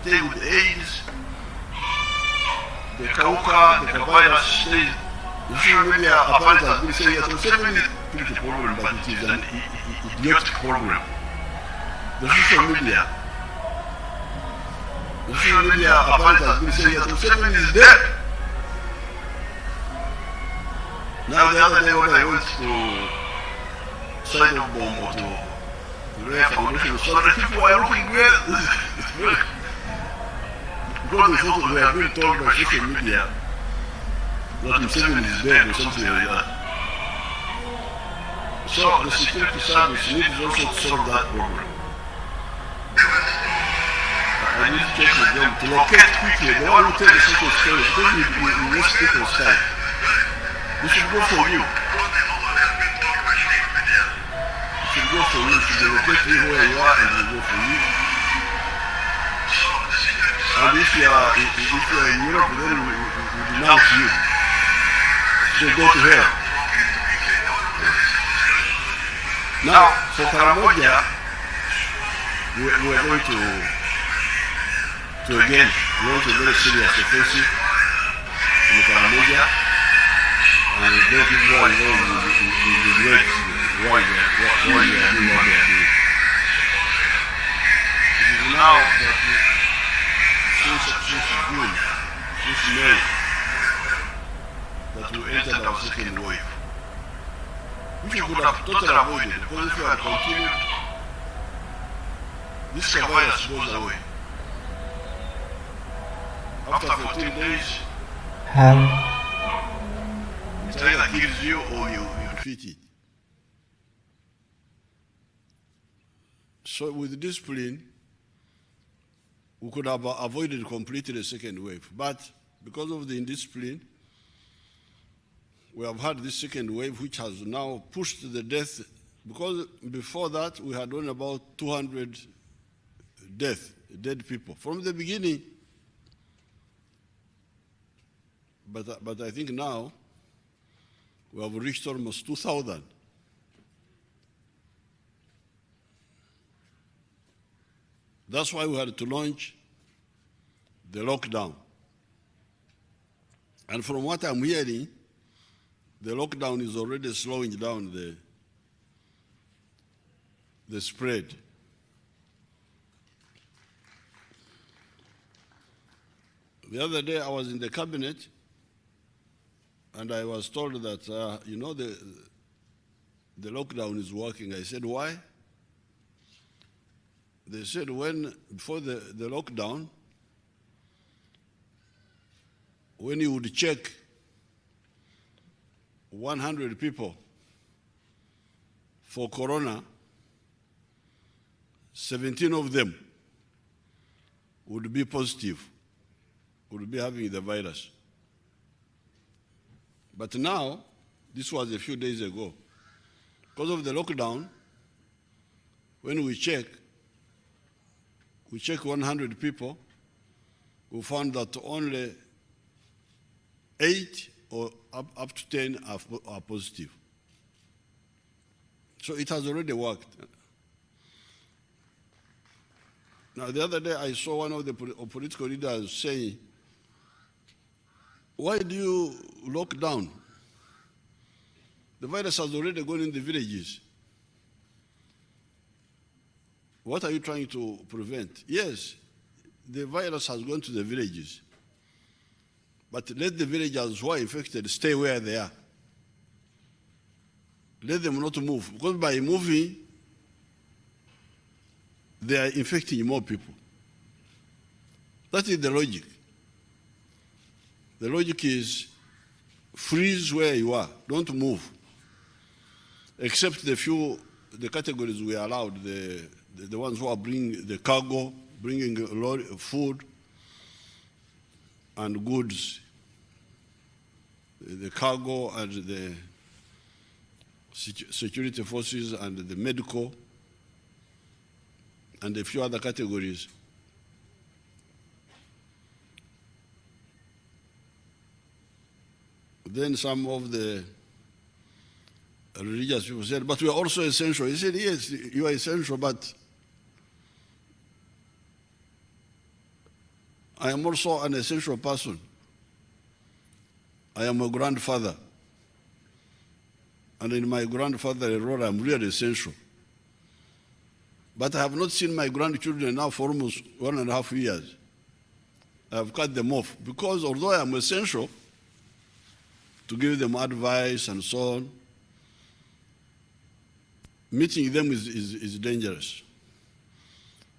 stay with AIDS, the Kauka, the virus stays. The social media apparently has been saying that Museveni is a pretty problem, but it is an idiotic problem. The social media apparently has been saying that Museveni is dead. Now the other day when I went to side of bomb or to the Rare Foundation, so the people were looking where because they thought we are being told by social media that Museveni is dead or something like that. So the security service needs also to solve that problem. I need to check with them to locate quickly. They want to tell the secret story because we waste people's time. This should go for you. It should go for you. It should locate you where you are and it will go for you. And if you are in Europe, then we denounce you. So go to hell. Now, for Karamoja, we are going to again launch a very serious offensive in Karamoja, and those people are involved in the great why they are doing what they are doing. It is now that since June, since May, that we entered our second wave, which we could have totally avoided, because if we had continued, this virus goes away. After 14 days, it either kills you or you defeat it. So with discipline, we could have avoided completely the second wave. But because of the indiscipline, we have had this second wave, which has now pushed the death, because before that we had only about 200 dead people from the beginning. But I think now we have reached almost 2,000. That's why we had to launch the lockdown. And from what I'm hearing, the lockdown is already slowing down the spread. The other day I was in the cabinet and I was told that, the lockdown is working. I said, why? They said before the lockdown, when you would check 100 people for corona, 17 of them would be positive, would be having the virus. But now, this was a few days ago, because of the lockdown, when we check 100 people, we found that only 8 or up to 10 are positive. So it has already worked. Now, the other day I saw one of the political leaders saying, why do you lock down? The virus has already gone in the villages. What are you trying to prevent? Yes, the virus has gone to the villages. But let the villagers who are infected stay where they are. Let them not move, because by moving, they are infecting more people. That is the logic. The logic is freeze where you are, don't move. Except the categories we allowed, the ones who are bringing the cargo, bringing food and goods, the cargo and the security forces and the medical and a few other categories. Then some of the religious people said, but we are also essential. He said, yes, you are essential, but I am also an essential person. I am a grandfather. And in my grandfather's role, I'm really essential. But I have not seen my grandchildren now for almost 1.5 years. I have cut them off because although I am essential to give them advice and so on, meeting them is dangerous.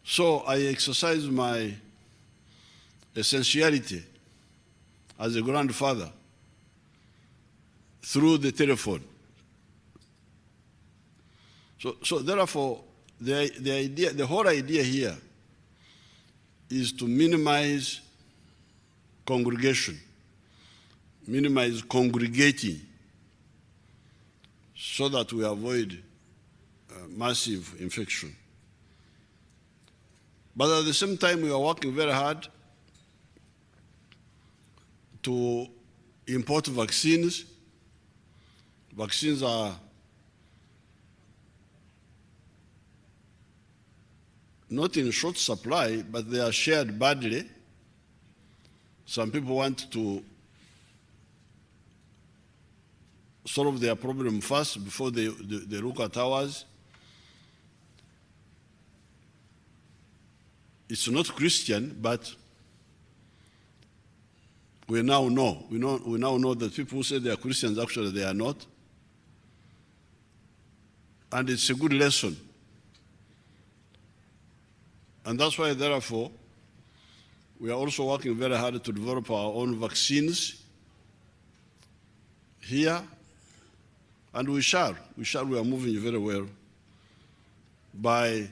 So I exercise my essentiality as a grandfather through the telephone. So therefore, the whole idea here is to minimize congregation, minimize congregating, so that we avoid massive infection. But at the same time, we are working very hard to import vaccines. Vaccines are not in short supply, but they are shared badly. Some people want to solve their problem first before they look at ours. It's not Christian, but we now know. We now know that people who say they are Christians, actually they are not. And it's a good lesson. And that's why, therefore, we are also working very hard to develop our own vaccines here, and we shall. We are moving very well by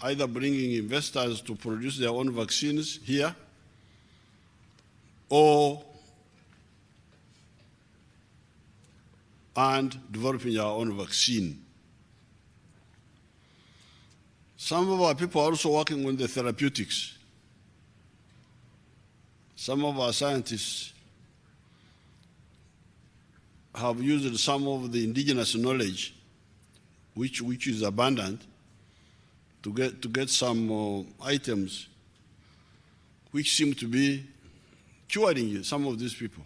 either bringing investors to produce their own vaccines here and developing our own vaccine. Some of our people are also working on the therapeutics. Some of our scientists have used some of the indigenous knowledge, which is abundant, to get some items which seem to be curing some of these people.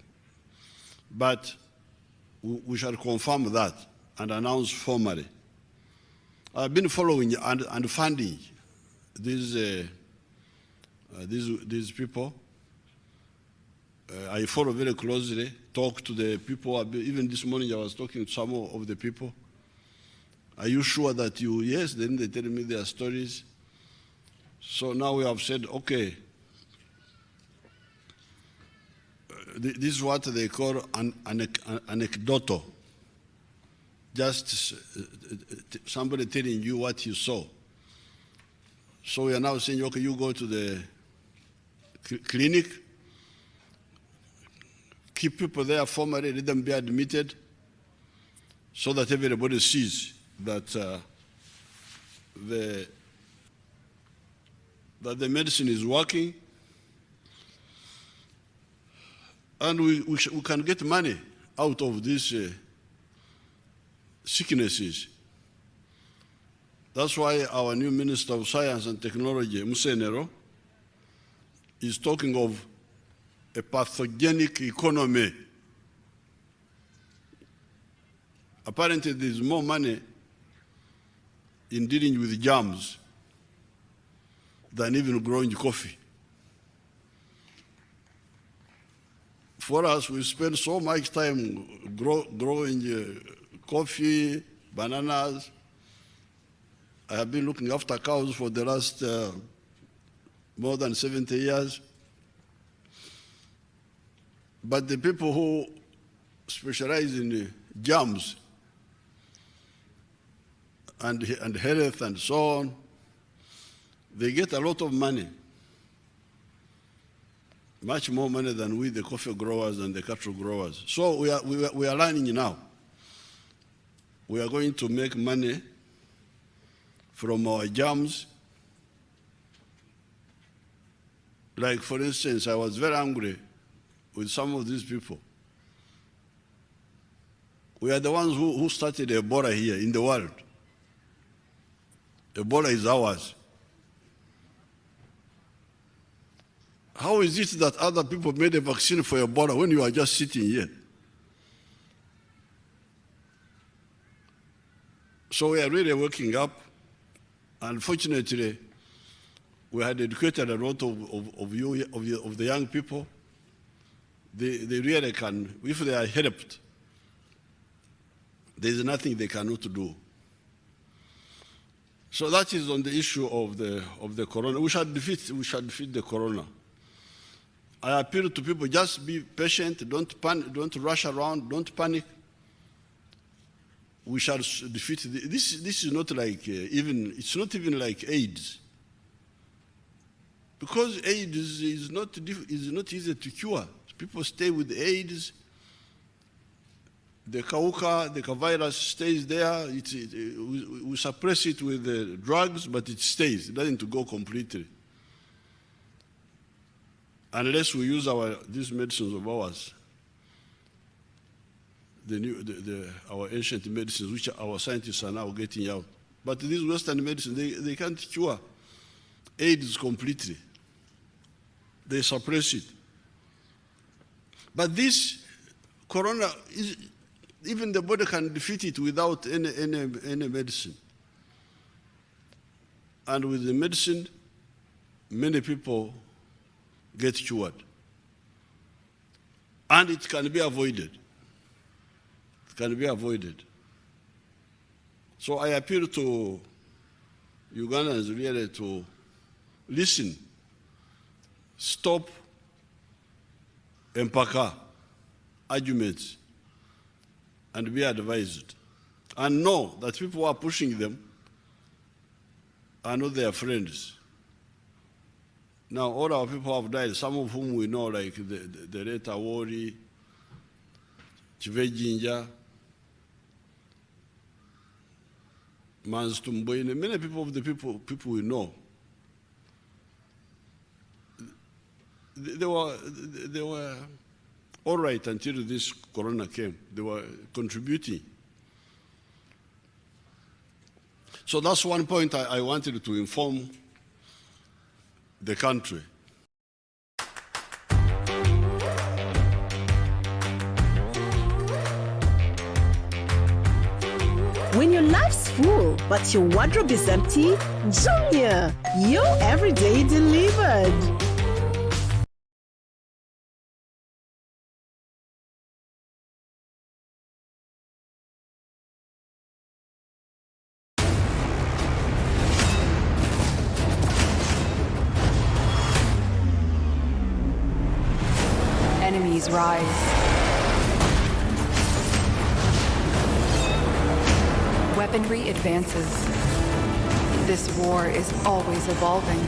But we shall confirm that and announce formally. I've been following and funding these people. I follow very closely, talk to the people. Even this morning I was talking to some of the people. Are you sure that you, yes, then they tell me their stories. So now we have said, okay, this is what they call anecdotal. Just somebody telling you what you saw. So we are now saying, okay, you go to the clinic, keep people there formally, let them be admitted, so that everybody sees that the medicine is working, and we can get money out of these sicknesses. That's why our new Minister of Science and Technology, Musenero, is talking of a pathogenic economy. Apparently, there's more money in dealing with germs than even growing coffee. For us, we spend so much time growing coffee, bananas. I have been looking after cows for the last more than 70 years. But the people who specialize in germs and health and so on, they get a lot of money. Much more money than we, the coffee growers and the cattle growers. So we are learning now. We are going to make money from our germs. Like, for instance, I was very angry with some of these people. We are the ones who started Ebola here in the world. Ebola is ours. How is it that other people made a vaccine for Ebola when you are just sitting here? So we are really waking up. Unfortunately, we had educated a lot of the young people. They really can, if they are helped, there is nothing they cannot do. So that is on the issue of the corona. We shall defeat the corona. I appeal to people, just be patient, don't panic, don't rush around, don't panic. We shall defeat this. This is not like it's not even like AIDS. Because AIDS is not easy to cure. People stay with AIDS. The Kauka virus stays there. We suppress it with drugs, but it stays. It doesn't go completely. Unless we use these medicines of ours, our ancient medicines, which our scientists are now getting out. But these Western medicines, they can't cure AIDS completely. They suppress it. But this corona, even the body can defeat it without any medicine. And with the medicine, many people get cured. And it can be avoided. It can be avoided. So I appeal to Ugandans really to listen, stop empaka arguments, and be advised. And know that people who are pushing them are not their friends. Now, all our people have died, some of whom we know, like the late Awori, Chivejinja, Manztumboine, many people of the people we know. They were all right until this corona came. They were contributing. So that's one point I wanted to inform the country. When your life's full, but your wardrobe is empty, Jumia, your everyday delivered. Enemies rise. Weaponry advances. This war is always evolving.